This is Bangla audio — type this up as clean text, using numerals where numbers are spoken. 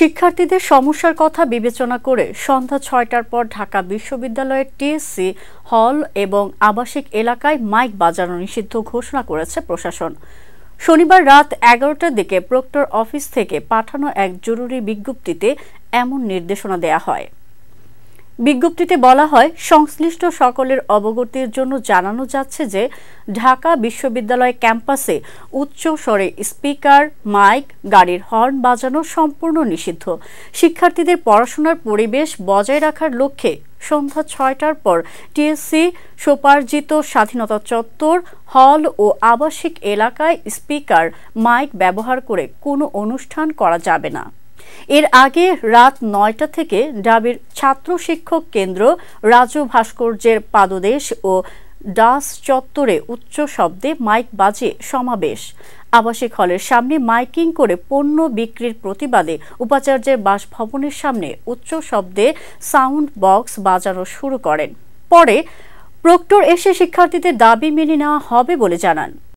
শিক্ষার্থীদের সমস্যার কথা বিবেচনা করে সন্ধ্যা ৬টার পর ঢাকা বিশ্ববিদ্যালয়ের টিএসসি হল এবং আবাসিক এলাকায় মাইক বাজানো নিষিদ্ধ ঘোষণা করেছে প্রশাসন। শনিবার রাত ১১টার দিকে প্রক্টর অফিস থেকে পাঠানো এক জরুরি বিজ্ঞপ্তিতে এমন নির্দেশনা দেয়া হয়। বিজ্ঞপ্তিতে বলা হয়, সংশ্লিষ্ট সকলের অবগতির জন্য জানানো যাচ্ছে যে ঢাকা বিশ্ববিদ্যালয় ক্যাম্পাসে উচ্চ স্বরে স্পিকার, মাইক, গাড়ির হর্ন বাজানো সম্পূর্ণ নিষিদ্ধ। শিক্ষার্থীদের পড়াশোনার পরিবেশ বজায় রাখার লক্ষ্যে সন্ধ্যা ৬টার পর টিএসসি স্বোপার্জিত স্বাধীনতা চত্বর, হল ও আবাসিক এলাকায় স্পিকার, মাইক ব্যবহার করে কোনো অনুষ্ঠান করা যাবে না। এর আগে রাত ৯টা থেকে ঢাবির ছাত্র শিক্ষক কেন্দ্র, রাজু ভাস্কর্যের পাদদেশ ও ডাস চত্বরে উচ্চ শব্দে মাইক বাজিয়ে সমাবেশ। আবাসিক হলের সামনে মাইকিং করে পণ্য বিক্রির প্রতিবাদে উপাচার্যের বাসভবনের সামনে উচ্চ শব্দে সাউন্ড বক্স বাজানো শুরু করেন। পরে প্রক্টর এসে শিক্ষার্থীদের দাবি মেনে নেওয়া হবে বলে জানান।